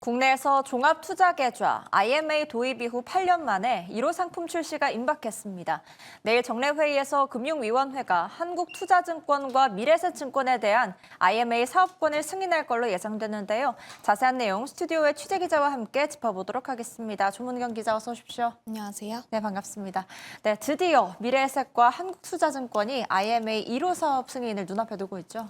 국내에서 종합투자계좌 IMA 도입 이후 8년 만에 1호 상품 출시가 임박했습니다. 내일 정례회의에서 금융위원회가 한국투자증권과 미래에셋증권에 대한 IMA 사업권을 승인할 걸로 예상되는데요. 자세한 내용 스튜디오의 취재기자와 함께 짚어보도록 하겠습니다. 조문경 기자 어서 오십시오. 안녕하세요. 네, 반갑습니다. 네, 드디어 미래에셋과 한국투자증권이 IMA 1호 사업 승인을 눈앞에 두고 있죠.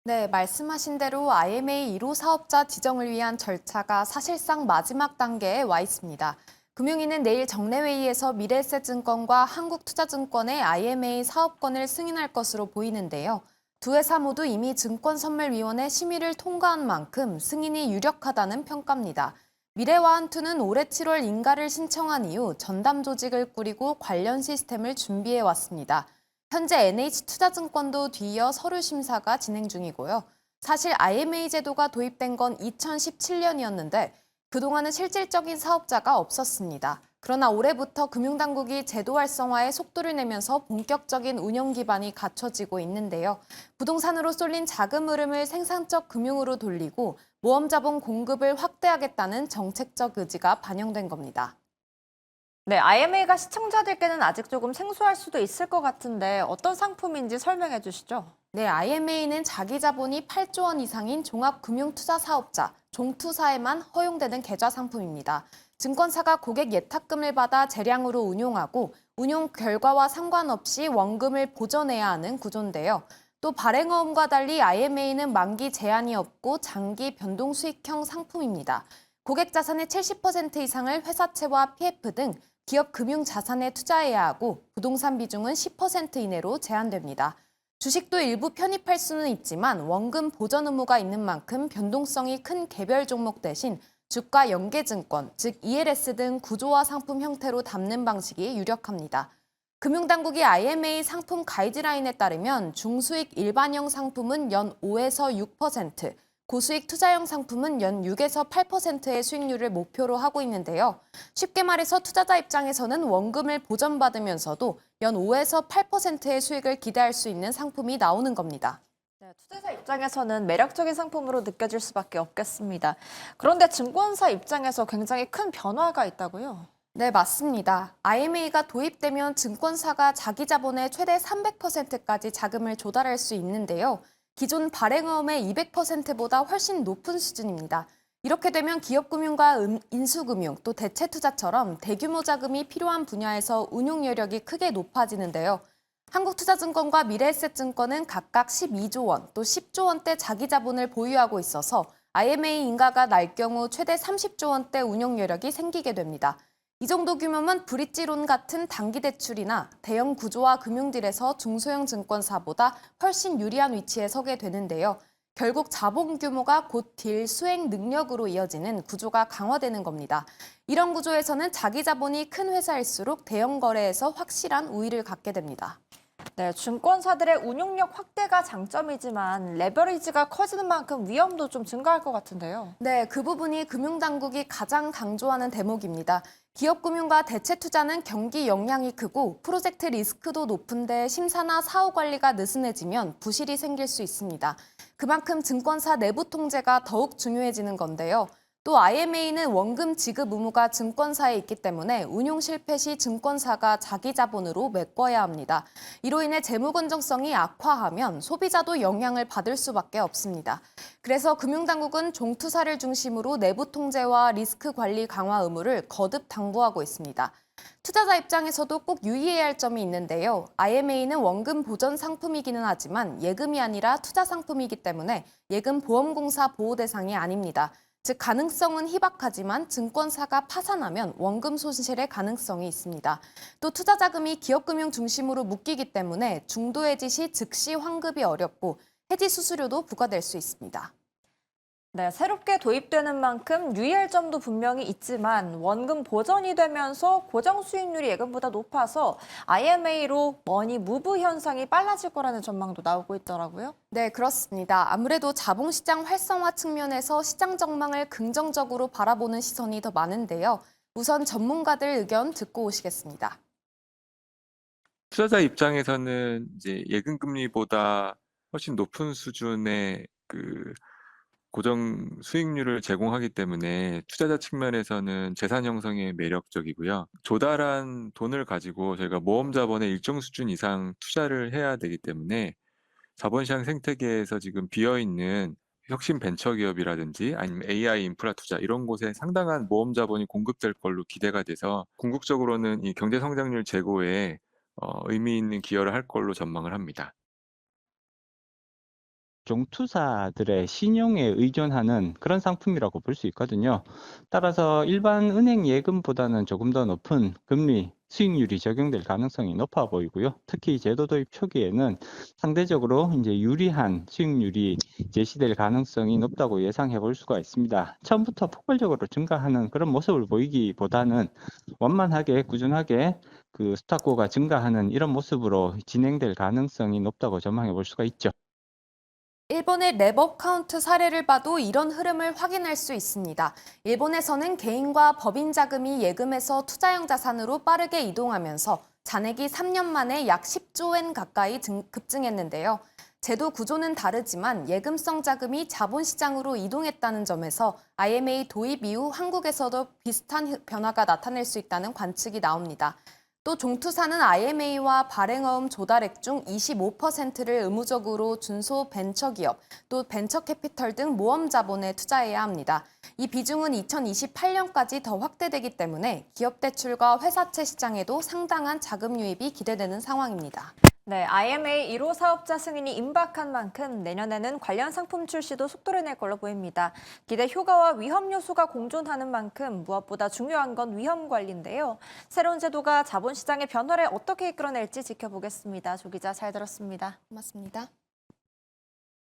네, 말씀하신 대로 IMA 1호 사업자 지정을 위한 절차가 사실상 마지막 단계에 와 있습니다. 금융위는 내일 정례회의에서 미래에셋증권과 한국투자증권의 IMA 사업권을 승인할 것으로 보이는데요. 두 회사 모두 이미 증권선물위원회 심의를 통과한 만큼 승인이 유력하다는 평가입니다. 미래와 한투는 올해 7월 인가를 신청한 이후 전담 조직을 꾸리고 관련 시스템을 준비해 왔습니다. 현재 NH투자증권도 뒤이어 서류 심사가 진행 중이고요. 사실 IMA 제도가 도입된 건 2017년이었는데 그동안은 실질적인 사업자가 없었습니다. 그러나 올해부터 금융당국이 제도 활성화에 속도를 내면서 본격적인 운영 기반이 갖춰지고 있는데요. 부동산으로 쏠린 자금 흐름을 생산적 금융으로 돌리고 모험 자본 공급을 확대하겠다는 정책적 의지가 반영된 겁니다. 네, IMA가 시청자들께는 아직 조금 생소할 수도 있을 것 같은데 어떤 상품인지 설명해 주시죠. 네, IMA는 자기 자본이 8조 원 이상인 종합금융투자사업자, 종투사에만 허용되는 계좌 상품입니다. 증권사가 고객 예탁금을 받아 재량으로 운용하고 운용 결과와 상관없이 원금을 보전해야 하는 구조인데요. 또 발행어음과 달리 IMA는 만기 제한이 없고 장기 변동 수익형 상품입니다. 고객 자산의 70% 이상을 회사채와 PF 등 기업 금융 자산에 투자해야 하고 부동산 비중은 10% 이내로 제한됩니다. 주식도 일부 편입할 수는 있지만 원금 보전 의무가 있는 만큼 변동성이 큰 개별 종목 대신 주가 연계증권, 즉 ELS 등 구조화 상품 형태로 담는 방식이 유력합니다. 금융당국이 IMA 상품 가이드라인에 따르면 중수익 일반형 상품은 연 5에서 6%, 고수익 투자형 상품은 연 6에서 8%의 수익률을 목표로 하고 있는데요. 쉽게 말해서 투자자 입장에서는 원금을 보전받으면서도 연 5에서 8%의 수익을 기대할 수 있는 상품이 나오는 겁니다. 네, 투자자 입장에서는 매력적인 상품으로 느껴질 수밖에 없겠습니다. 그런데 증권사 입장에서 굉장히 큰 변화가 있다고요? 네, 맞습니다. IMA가 도입되면 증권사가 자기 자본의 최대 300%까지 자금을 조달할 수 있는데요. 기존 발행어음의 200%보다 훨씬 높은 수준입니다. 이렇게 되면 기업금융과 인수금융, 또 대체투자처럼 대규모 자금이 필요한 분야에서 운용 여력이 크게 높아지는데요. 한국투자증권과 미래에셋증권은 각각 12조 원, 또 10조 원대 자기 자본을 보유하고 있어서 IMA 인가가 날 경우 최대 30조 원대 운용 여력이 생기게 됩니다. 이 정도 규모면 브릿지론 같은 단기 대출이나 대형 구조화 금융딜에서 중소형 증권사보다 훨씬 유리한 위치에 서게 되는데요. 결국 자본 규모가 곧 딜 수행 능력으로 이어지는 구조가 강화되는 겁니다. 이런 구조에서는 자기 자본이 큰 회사일수록 대형 거래에서 확실한 우위를 갖게 됩니다. 네, 증권사들의 운용력 확대가 장점이지만 레버리지가 커지는 만큼 위험도 좀 증가할 것 같은데요. 네, 그 부분이 금융당국이 가장 강조하는 대목입니다. 기업금융과 대체투자는 경기 영향이 크고 프로젝트 리스크도 높은데 심사나 사후 관리가 느슨해지면 부실이 생길 수 있습니다. 그만큼 증권사 내부 통제가 더욱 중요해지는 건데요. 또 IMA는 원금 지급 의무가 증권사에 있기 때문에 운용 실패 시 증권사가 자기 자본으로 메꿔야 합니다. 이로 인해 재무 건전성이 악화하면 소비자도 영향을 받을 수밖에 없습니다. 그래서 금융당국은 종투사를 중심으로 내부 통제와 리스크 관리 강화 의무를 거듭 당부하고 있습니다. 투자자 입장에서도 꼭 유의해야 할 점이 있는데요. IMA는 원금 보전 상품이기는 하지만 예금이 아니라 투자 상품이기 때문에 예금 보험공사 보호 대상이 아닙니다. 즉 가능성은 희박하지만 증권사가 파산하면 원금 손실의 가능성이 있습니다. 또 투자 자금이 기업금융 중심으로 묶이기 때문에 중도 해지 시 즉시 환급이 어렵고 해지 수수료도 부과될 수 있습니다. 네, 새롭게 도입되는 만큼 유의할 점도 분명히 있지만 원금 보전이 되면서 고정 수익률이 예금보다 높아서 IMA로 머니 무브 현상이 빨라질 거라는 전망도 나오고 있더라고요. 네, 그렇습니다. 아무래도 자본시장 활성화 측면에서 시장 전망을 긍정적으로 바라보는 시선이 더 많은데요. 우선 전문가들 의견 듣고 오시겠습니다. 투자자 입장에서는 이제 예금 금리보다 훨씬 높은 수준의 고정 수익률을 제공하기 때문에 투자자 측면에서는 재산 형성에 매력적이고요. 조달한 돈을 가지고 저희가 모험 자본의 일정 수준 이상 투자를 해야 되기 때문에 자본시장 생태계에서 지금 비어있는 혁신 벤처기업이라든지 아니면 AI 인프라 투자 이런 곳에 상당한 모험 자본이 공급될 걸로 기대가 돼서 궁극적으로는 이 경제 성장률 제고에 의미 있는 기여를 할 걸로 전망을 합니다. 종투사들의 신용에 의존하는 그런 상품이라고 볼 수 있거든요. 따라서 일반 은행 예금보다는 조금 더 높은 금리, 수익률이 적용될 가능성이 높아 보이고요. 특히 제도 도입 초기에는 상대적으로 이제 유리한 수익률이 제시될 가능성이 높다고 예상해 볼 수가 있습니다. 처음부터 폭발적으로 증가하는 그런 모습을 보이기보다는 원만하게 꾸준하게 그 스탁고가 증가하는 이런 모습으로 진행될 가능성이 높다고 전망해 볼 수가 있죠. 일본의 랩업 카운트 사례를 봐도 이런 흐름을 확인할 수 있습니다. 일본에서는 개인과 법인 자금이 예금에서 투자형 자산으로 빠르게 이동하면서 잔액이 3년 만에 약 10조 엔 가까이 급증했는데요. 제도 구조는 다르지만 예금성 자금이 자본시장으로 이동했다는 점에서 IMA 도입 이후 한국에서도 비슷한 변화가 나타날 수 있다는 관측이 나옵니다. 또 종투사는 IMA와 발행어음 조달액 중 25%를 의무적으로 중소벤처기업, 또 벤처캐피털 등 모험 자본에 투자해야 합니다. 이 비중은 2028년까지 더 확대되기 때문에 기업 대출과 회사채 시장에도 상당한 자금 유입이 기대되는 상황입니다. 네, IMA 1호 사업자 승인이 임박한 만큼 내년에는 관련 상품 출시도 속도를 낼 걸로 보입니다. 기대 효과와 위험 요소가 공존하는 만큼 무엇보다 중요한 건 위험 관리인데요. 새로운 제도가 자본시장의 변화를 어떻게 이끌어낼지 지켜보겠습니다. 조 기자 잘 들었습니다. 고맙습니다.